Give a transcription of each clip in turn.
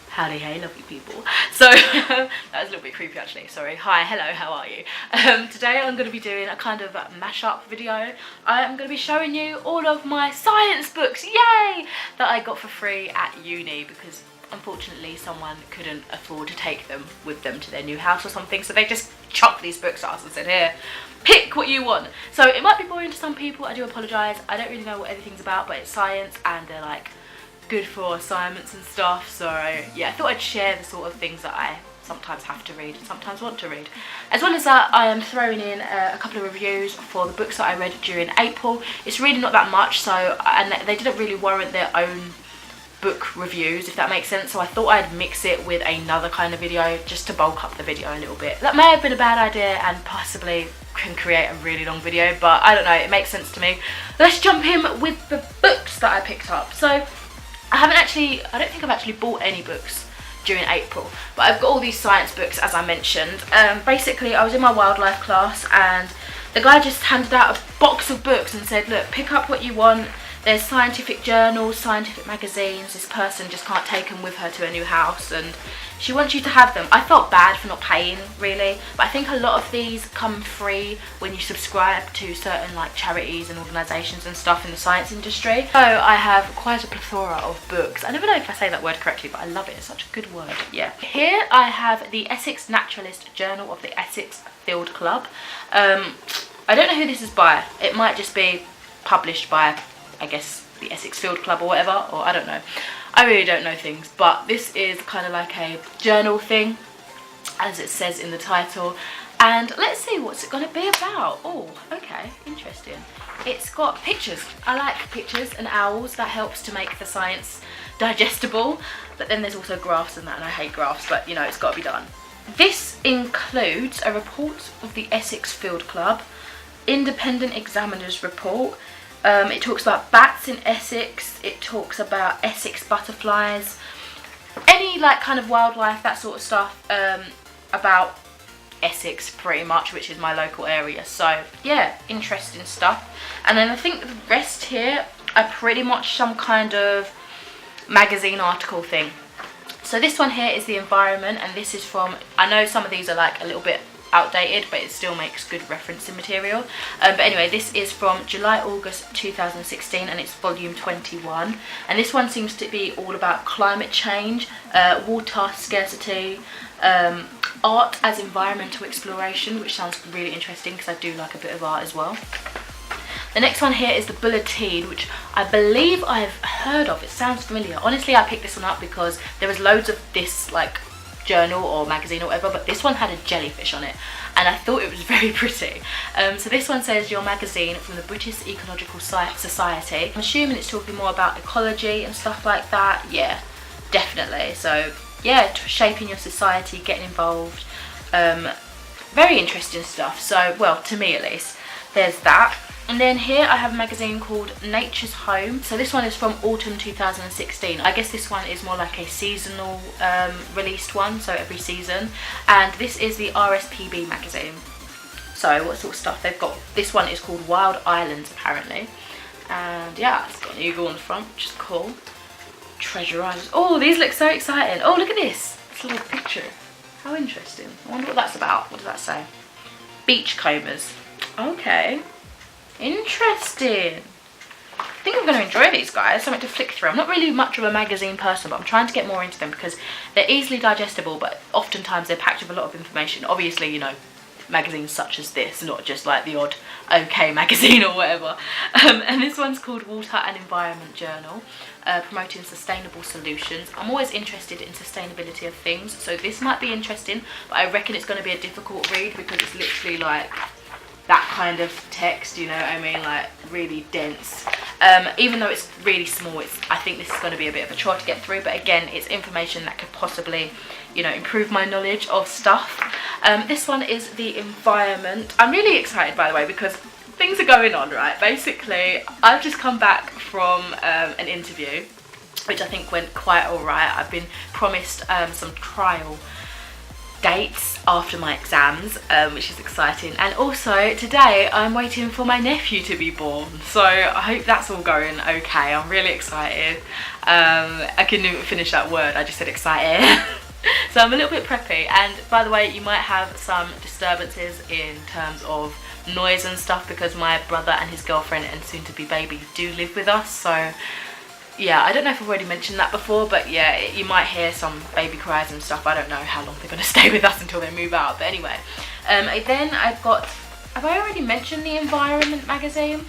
Howdee-haie, lovely people. So that was a little bit creepy actually, sorry. Hi, hello, how are you? Today I'm going to be doing a kind of mashup video. I'm going to be showing you all of my science books, yay, that I got for free at uni because unfortunately someone couldn't afford to take them with them to their new house or something, so they just chucked these books at us and said, here, pick what you want. So it might be boring to some people, I do apologise. I don't really know what everything's about, but it's science and they're like good for assignments and stuff, so yeah, I thought I'd share the sort of things that I sometimes have to read and sometimes want to read. As well as that, I am throwing in a couple of reviews for the books that I read during April. It's really not that much, so, and they didn't really warrant their own book reviews, if that makes sense, so I thought I'd mix it with another kind of video just to bulk up the video a little bit. That may have been a bad idea and possibly can create a really long video, but I don't know, it makes sense to me. Let's jump in with the books that I picked up. So I don't think I've actually bought any books during April, but I've got all these science books, as I mentioned. Basically, I was in my wildlife class and the guy just handed out a box of books and said, look, pick up what you want. There's scientific journals, scientific magazines. This person just can't take them with her to a new house and she wants you to have them. I felt bad for not paying, really, but I think a lot of these come free when you subscribe to certain like charities and organisations and stuff in the science industry. So I have quite a plethora of books. I never know if I say that word correctly, but I love it. It's such a good word. Yeah. Here I have the Essex Naturalist Journal of the Essex Field Club. I don't know who this is by. It might just be published by, I guess, the Essex Field Club or whatever, or I don't know. I really don't know things, but this is kind of like a journal thing, as it says in the title. And let's see what's it going to be about. Oh, okay, interesting. It's got pictures. I like pictures and owls. That helps to make the science digestible. But then there's also graphs and that, and I hate graphs, but you know, it's got to be done. This includes a report of the Essex Field Club, independent examiner's report. It talks about bats in Essex, it talks about Essex butterflies, any like kind of wildlife, that sort of stuff, about Essex pretty much, which is my local area. So yeah, interesting stuff. And then I think the rest here are pretty much some kind of magazine article thing. So this one here is the environment, and this is from, I know some of these are like a little bit outdated, but it still makes good referencing material. But anyway, this is from July-August 2016 and it's volume 21, and this one seems to be all about climate change, water scarcity, art as environmental exploration, which sounds really interesting because I do like a bit of art as well. The next one here is the Bulletin, which I believe I've heard of. It sounds familiar. Honestly, I picked this one up because there was loads of this like journal or magazine or whatever, but this one had a jellyfish on it and I thought it was very pretty. So this one says your magazine from the British Ecological Society. I'm assuming it's talking more about ecology and stuff like that. Yeah, definitely. So yeah, shaping your society, getting involved, very interesting stuff. So, well, to me at least, there's that. And then here I have a magazine called Nature's Home. So this one is from autumn 2016. I guess this one is more like a seasonal released one, so every season. And this is the RSPB magazine. So what sort of stuff they've got? This one is called Wild Islands apparently. And yeah, it's got an eagle on the front, which is cool. Treasure Islands. Oh, these look so exciting. Oh, look at this. This little picture. How interesting. I wonder what that's about. What does that say? Beachcombers. Okay. Interesting. I think I'm going to enjoy these guys. Something to flick through. I'm not really much of a magazine person, but I'm trying to get more into them because they're easily digestible, but oftentimes they're packed with a lot of information. Obviously, you know, magazines such as this, not just like the odd OK magazine or whatever. And this one's called Water and Environment Journal, promoting sustainable solutions. I'm always interested in sustainability of things, so this might be interesting, but I reckon it's going to be a difficult read because it's literally like that kind of text, you know what I mean, like really dense. Even though it's really small, I think this is going to be a bit of a chore to get through, but again, it's information that could possibly, you know, improve my knowledge of stuff. This one is the environment. I'm really excited, by the way, because things are going on, right? Basically, I've just come back from an interview, which I think went quite alright. I've been promised some trial dates after my exams, which is exciting. And also today I'm waiting for my nephew to be born, so I hope that's all going okay. I'm really excited. I couldn't even finish that word, I just said excited. So I'm a little bit preppy, and by the way, you might have some disturbances in terms of noise and stuff because my brother and his girlfriend and soon to be baby do live with us. So yeah, I don't know if I've already mentioned that before, but yeah, you might hear some baby cries and stuff. I don't know how long they're going to stay with us until they move out, but anyway. Then I've got, have I already mentioned the Environment magazine?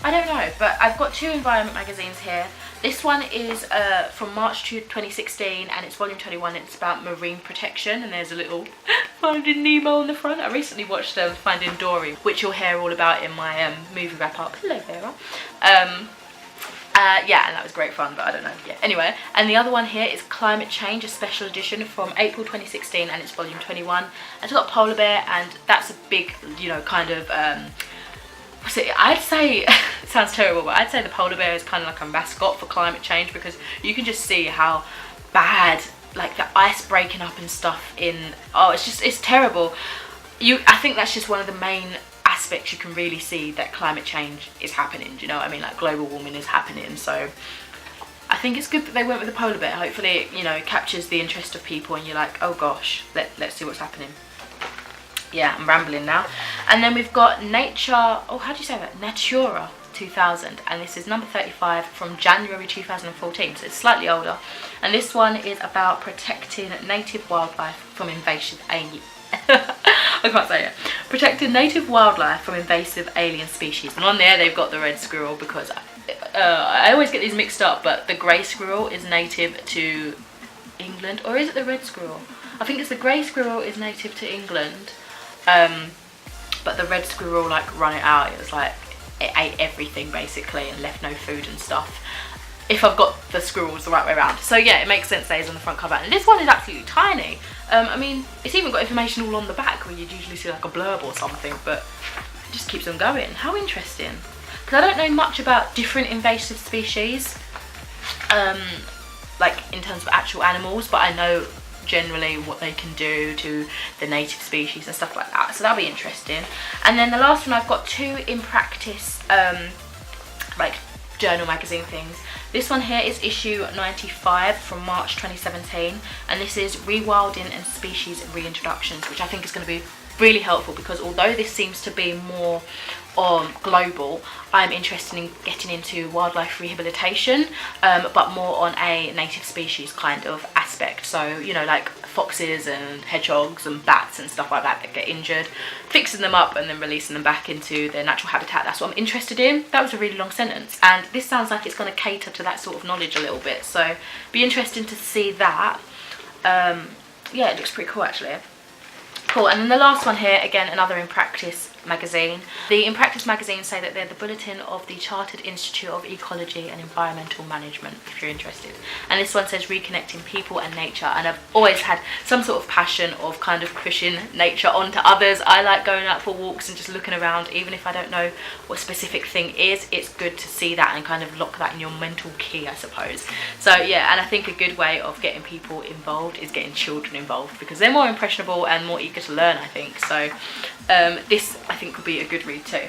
I don't know, but I've got 2 Environment magazines here. This one is from March 2016, and it's volume 21. It's about marine protection, and there's a little Finding Nemo on the front. I recently watched Finding Dory, which you'll hear all about in my movie wrap up. Hello, Vera. Yeah, and that was great fun, but I don't know. Yeah, anyway, and the other one here is Climate Change, a special edition from April 2016, and it's volume 21. And it's got a polar bear, and that's a big, you know, kind of I'd say, it sounds terrible, but I'd say the polar bear is kind of like a mascot for climate change, because you can just see how bad, like, the ice breaking up and stuff it's terrible. I think that's just one of the main aspects you can really see that climate change is happening. Do you know what I mean? Like, global warming is happening. So I think it's good that they went with the polar bear. Hopefully it, you know, captures the interest of people and you're like, oh gosh, let's see what's happening. Yeah, I'm rambling now. And then we've got Nature, oh, how do you say that? Natura 2000, and this is number 35 from January 2014, so it's slightly older. And this one is about protecting native wildlife from invasive alien I can't say it. Protecting native wildlife from invasive alien species. And on there they've got the red squirrel, because I always get these mixed up, but the grey squirrel is native to England, or is it the red squirrel? I think it's the grey squirrel is native to England. But the red squirrel, like, run it out. It was like, it ate everything basically and left no food and stuff, if I've got the squirrels the right way around. So yeah, it makes sense that it's on the front cover. And this one is absolutely tiny. I mean, it's even got information all on the back where you'd usually see like a blurb or something, but it just keeps on going. How interesting. Because I don't know much about different invasive species, like in terms of actual animals, but I know generally what they can do to the native species and stuff like that, so that'll be interesting. And then the last one, I've got 2 in practice like journal magazine things. This one here is issue 95 from March 2017, and this is Rewilding and Species Reintroductions, which I think is going to be really helpful, because although this seems to be more global, I'm interested in getting into wildlife rehabilitation, but more on a native species kind of aspect. So, you know, like foxes and hedgehogs and bats and stuff like that get injured, fixing them up and then releasing them back into their natural habitat. That's what I'm interested in. That was a really long sentence, and this sounds like it's going to cater to that sort of knowledge a little bit, so be interesting to see that. Yeah, it looks pretty cool actually. Cool. And then the last one here, again, another In Practice magazine. The In Practice magazines say that they're the bulletin of the Chartered Institute of Ecology and Environmental Management, if you're interested. And this one says Reconnecting People and Nature, and I've always had some sort of passion of kind of pushing nature onto others. I like going out for walks and just looking around, even if I don't know what specific thing is. It's good to see that and kind of lock that in your mental key, I suppose. So yeah, and I think a good way of getting people involved is getting children involved, because they're more impressionable and more eager to learn, I think. So this, I think, would be a good read too.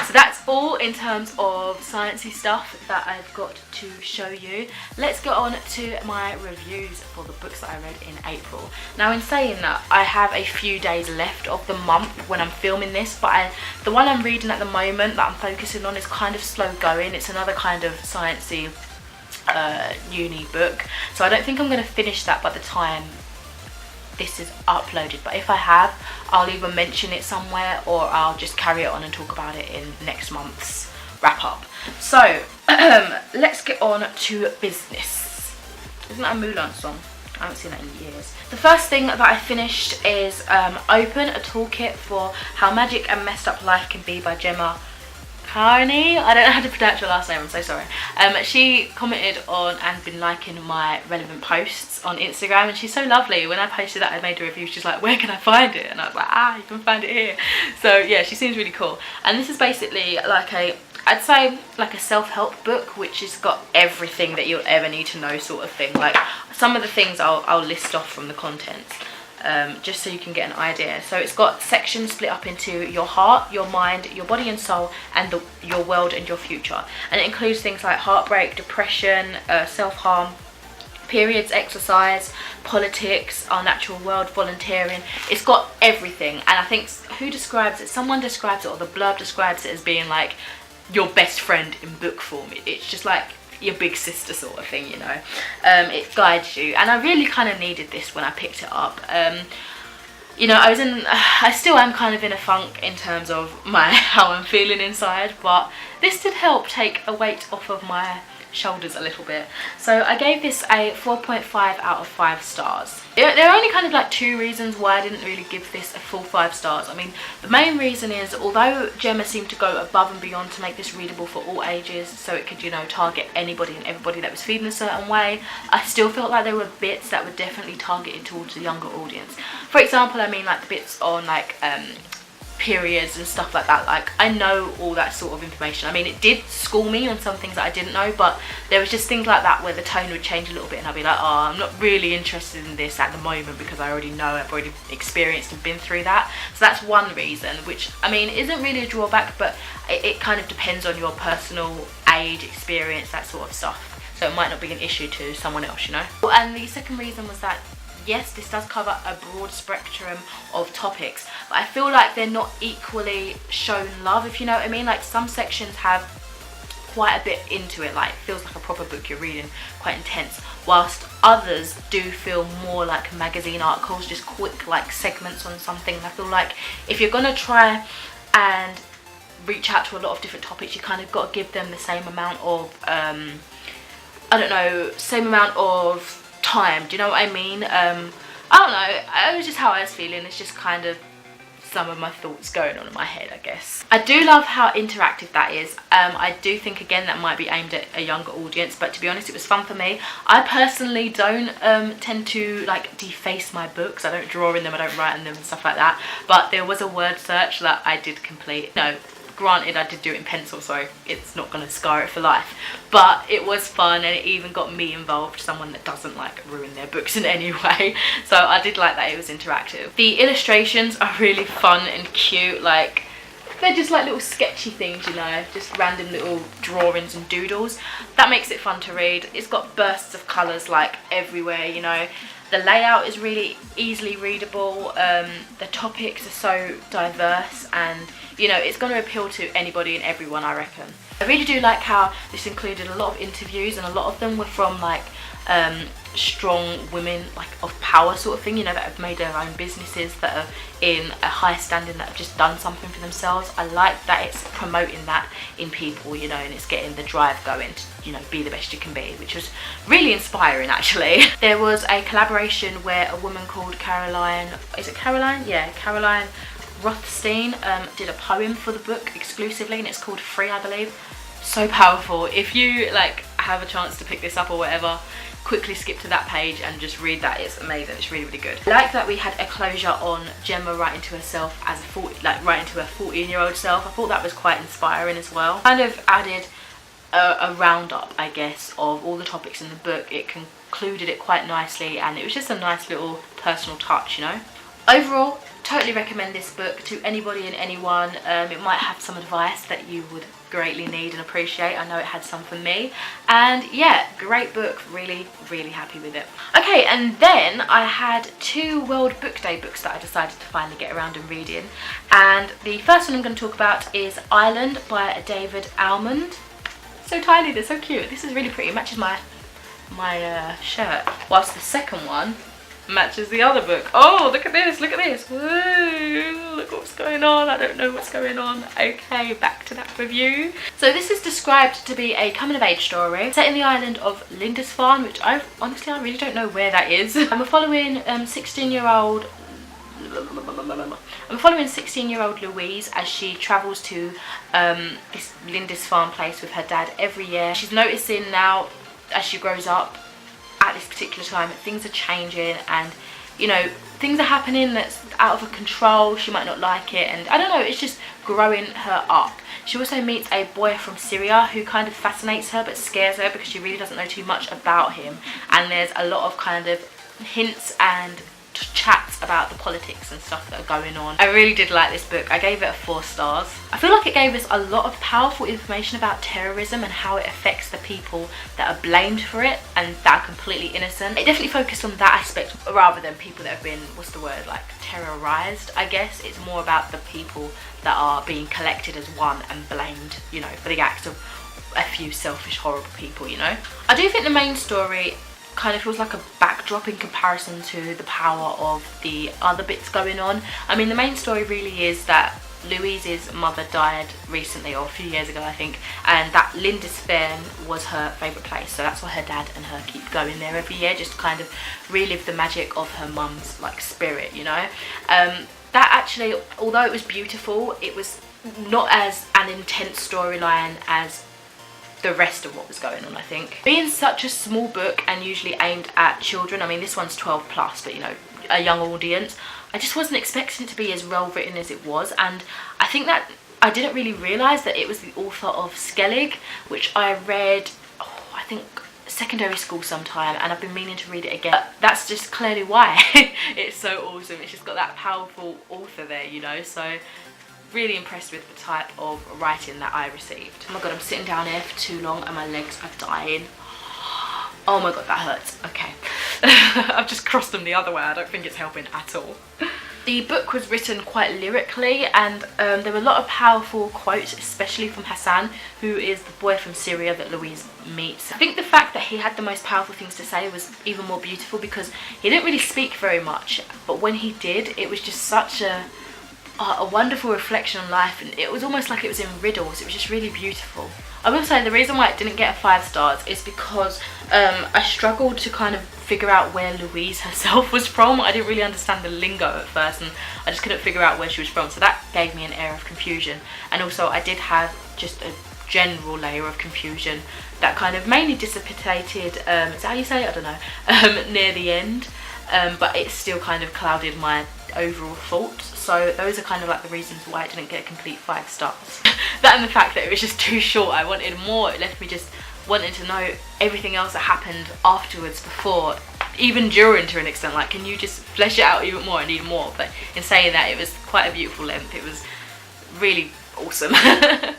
So that's all in terms of sciencey stuff that I've got to show you. Let's get on to my reviews for the books that I read in April. Now, in saying that, I have a few days left of the month when I'm filming this, but the one I'm reading at the moment that I'm focusing on is kind of slow going. It's another kind of sciencey uni book, so I don't think I'm going to finish that by the time this is uploaded, but if I have, I'll either mention it somewhere or I'll just carry it on and talk about it in next month's wrap up. So let's get on to business. Isn't that a Mulan song? I haven't seen that in years. The first thing that I finished is Open, a toolkit for how magic and messed up life can be by Gemma Carney. I don't know how to pronounce your last name, I'm so sorry. She commented on and been liking my relevant posts on Instagram, and she's so lovely. When I posted that I made a review, she's like, where can I find it? And I was like, you can find it here. So yeah, she seems really cool. And this is basically like I'd say like a self-help book, which has got everything that you'll ever need to know sort of thing. Like some of the things I'll list off from the contents. just so you can get an idea. So it's got sections split up into your heart, your mind, your body and soul, and your world and your future. And it includes things like heartbreak, depression, self-harm, periods, exercise, politics, our natural world, volunteering. It's got everything. And I think who describes it? Someone describes it, or the blurb describes it as being like your best friend in book form. It's just like your big sister sort of thing, you know. It guides you, and I really kind of needed this when I picked it up. You know, I still am kind of in a funk in terms of how I'm feeling inside, but this did help take a weight off of my shoulders a little bit. So I gave this a 4.5 out of 5 stars. There are only kind of like 2 reasons why I didn't really give this a full 5 stars. I mean, the main reason is, although Gemma seemed to go above and beyond to make this readable for all ages, so it could, you know, target anybody and everybody that was feeling a certain way, I still felt like there were bits that were definitely targeted towards a younger audience. For example, I mean, like the bits on like periods and stuff like that. Like, I know all that sort of information. I mean, it did school me on some things that I didn't know, but there was just things like that where the tone would change a little bit and I'd be like, oh, I'm not really interested in this at the moment because I already know, I've already experienced and been through that. So that's one reason, which, I mean, isn't really a drawback, but it kind of depends on your personal age, experience, that sort of stuff. So it might not be an issue to someone else, you know. And the second reason was that, yes, this does cover a broad spectrum of topics, but I feel like they're not equally shown love, if you know what I mean. Like, some sections have quite a bit into it, like it feels like a proper book you're reading, quite intense, whilst others do feel more like magazine articles, just quick like segments on something. I feel like if you're gonna try and reach out to a lot of different topics, you kind of got to give them the same amount of same amount of time. Do you know what I mean? I don't know, it was just how I was feeling. It's just kind of some of my thoughts going on in my head, I guess. I do love how interactive that is. I do think, again, that might be aimed at a younger audience, but to be honest, it was fun for me. I personally don't tend to like deface my books. I don't draw in them, I don't write in them and stuff like that, but there was a word search that I did complete. No, granted, I did do it in pencil, so it's not going to scar it for life, but it was fun, and it even got me involved, someone that doesn't like ruin their books in any way. So I did like that it was interactive. The illustrations are really fun and cute. Like, they're just like little sketchy things, you know, just random little drawings and doodles. That makes it fun to read. It's got bursts of colours like everywhere, you know. The layout is really easily readable. The topics are so diverse, and you know, it's going to appeal to anybody and everyone, I reckon. I really do like how this included a lot of interviews, and a lot of them were from like strong women, like of power sort of thing, you know, that have made their own businesses, that are in a high standing, that have just done something for themselves. I like that it's promoting that in people, you know, and it's getting the drive going to, you know, be the best you can be, which was really inspiring, actually. There was a collaboration where a woman called Caroline, is it Caroline? Yeah, Caroline Rothstein did a poem for the book exclusively, and it's called Free, I believe. So powerful. If you like have a chance to pick this up or whatever, quickly skip to that page and just read that. It's amazing. It's really, really good. I like that we had a closure on Gemma writing to herself as writing to her 14-year-old self. I thought that was quite inspiring as well. Kind of added a roundup, I guess, of all the topics in the book. It concluded it quite nicely, and it was just a nice little personal touch, you know. Overall, totally recommend this book to anybody and anyone. It might have some advice that you would greatly need and appreciate. I know it had some for me, and yeah, great book. Really, really happy with it. Okay, and then I had 2 World Book Day books that I decided to finally get around and reading, and the first one I'm going to talk about is Island by David Almond. So tiny, they're so cute. This is really pretty. It matches my shirt. Whilst the second one matches the other book. Oh, look at this, look at this. Whoa, look what's going on. I don't know what's going on. Okay, back to that review. So this is described to be a coming of age story set in the island of Lindisfarne, which I really don't know where that is. I'm following 16-year-old Louise as she travels to this Lindisfarne place with her dad every year. She's noticing now, as she grows up, at this particular time, things are changing, and you know, things are happening that's out of her control. She might not like it, and I don't know, it's just growing her up. She also meets a boy from Syria who kind of fascinates her but scares her because she really doesn't know too much about him, and there's a lot of kind of hints and chats about the politics and stuff that are going on. I really did like this book. I gave it a 4 stars. I feel like it gave us a lot of powerful information about terrorism and how it affects the people that are blamed for it and that are completely innocent. It definitely focused on that aspect rather than people that have been, what's the word, like terrorized, I guess. It's more about the people that are being collected as one and blamed, you know, for the acts of a few selfish, horrible people, you know. I do think the main story kind of feels like a backdrop in comparison to the power of the other bits going on. I mean, the main story really is that Louise's mother died recently, or a few years ago I think, and that Lindisfarne was her favourite place, so that's why her dad and her keep going there every year, just to kind of relive the magic of her mum's like spirit, you know. That actually, although it was beautiful, it was not as an intense storyline as the rest of what was going on, I think. Being such a small book and usually aimed at children, I mean this one's 12 plus, but you know, a young audience, I just wasn't expecting it to be as well written as it was. And I think that I didn't really realise that it was the author of Skellig, which I read, I think secondary school sometime, and I've been meaning to read it again. That's just clearly why. It's so awesome. It's just got that powerful author there, you know, so really impressed with the type of writing that I received. Oh my god, I'm sitting down here for too long and my legs are dying. Oh my god, that hurts. Okay. I've just crossed them the other way. I don't think it's helping at all. The book was written quite lyrically, and there were a lot of powerful quotes, especially from Hassan, who is the boy from Syria that Louise meets. I think the fact that he had the most powerful things to say was even more beautiful because he didn't really speak very much, but when he did, it was just such a wonderful reflection on life, and it was almost like it was in riddles. It was just really beautiful. I will say the reason why it didn't get a 5 stars is because I struggled to kind of figure out where Louise herself was from. I didn't really understand the lingo at first, and I just couldn't figure out where she was from, so that gave me an air of confusion. And also I did have just a general layer of confusion that kind of mainly dissipated, is that how you say it? I don't know, near the end, but it still kind of clouded my overall thoughts. So those are kind of like the reasons why it didn't get a complete 5 stars. That and the fact that it was just too short. I wanted more. It left me just wanting to know everything else that happened afterwards, before, even during, to an extent. Like, can you just flesh it out even more? I need more. But in saying that, it was quite a beautiful length. It was really awesome. So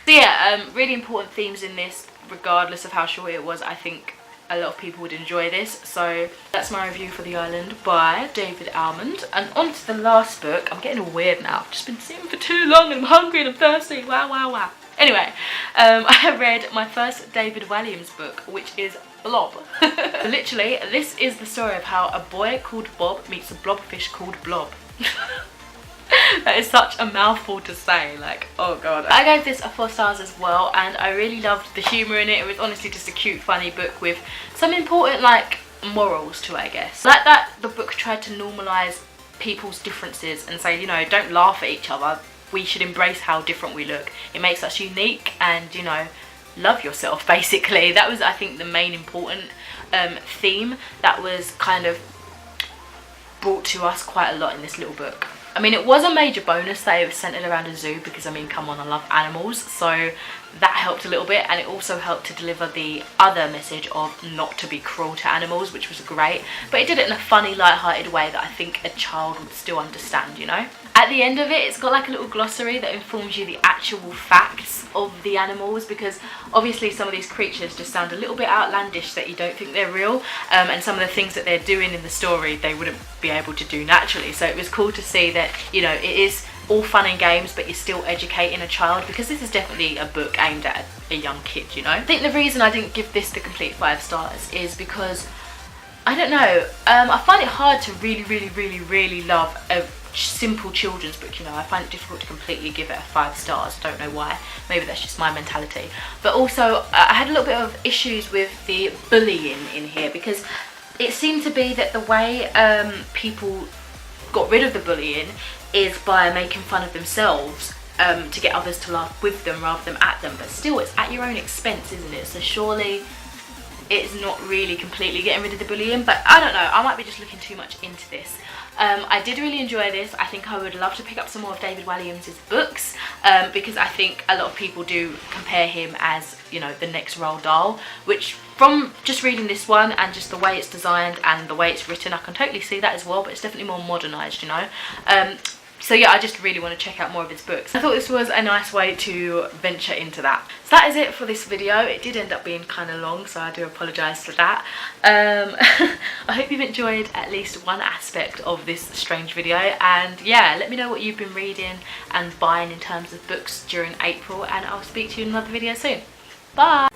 yeah, really important themes in this, regardless of how short it was. I think a lot of people would enjoy this. So that's my review for The Island by David Almond. And on to the last book. I'm getting all weird now. I've just been sitting for too long and I'm hungry and I'm thirsty. Wow, wow, wow. Anyway, I have read my first David Walliams book, which is Blob. Literally, this is the story of how a boy called Bob meets a blobfish called Blob. That is such a mouthful to say, like, oh god. I gave this a 4 stars as well, and I really loved the humour in it. It was honestly just a cute, funny book with some important, like, morals to it, I guess. Like that the book tried to normalise people's differences and say, you know, don't laugh at each other. We should embrace how different we look. It makes us unique, and, you know, love yourself, basically. That was, I think, the main important theme that was kind of brought to us quite a lot in this little book. I mean, it was a major bonus that it was centered around a zoo because, I mean, come on, I love animals, so that helped a little bit, and it also helped to deliver the other message of not to be cruel to animals, which was great, but it did it in a funny, light-hearted way that I think a child would still understand, you know? At the end of it, it's got like a little glossary that informs you the actual facts of the animals, because obviously some of these creatures just sound a little bit outlandish that you don't think they're real, and some of the things that they're doing in the story they wouldn't be able to do naturally. So it was cool to see that, you know, it is all fun and games, but you're still educating a child, because this is definitely a book aimed at a young kid, you know? I think the reason I didn't give this the complete 5 stars is because, I don't know, I find it hard to really love a simple children's book, you know. I find it difficult to completely give it a 5 stars. I don't know why. Maybe that's just my mentality. But also, I had a little bit of issues with the bullying in here, because it seemed to be that the way people got rid of the bullying is by making fun of themselves to get others to laugh with them rather than at them. But still, it's at your own expense, isn't it? So surely it's not really completely getting rid of the bullying, but I don't know, I might be just looking too much into this. I did really enjoy this. I think I would love to pick up some more of David Walliams' books, because I think a lot of people do compare him as, you know, the next Roald Dahl, which from just reading this one and just the way it's designed and the way it's written, I can totally see that as well, but it's definitely more modernised, you know. So yeah, I just really want to check out more of his books. I thought this was a nice way to venture into that. So that is it for this video. It did end up being kind of long, so I do apologise for that. I hope you've enjoyed at least one aspect of this strange video, and yeah, let me know what you've been reading and buying in terms of books during April, and I'll speak to you in another video soon. Bye!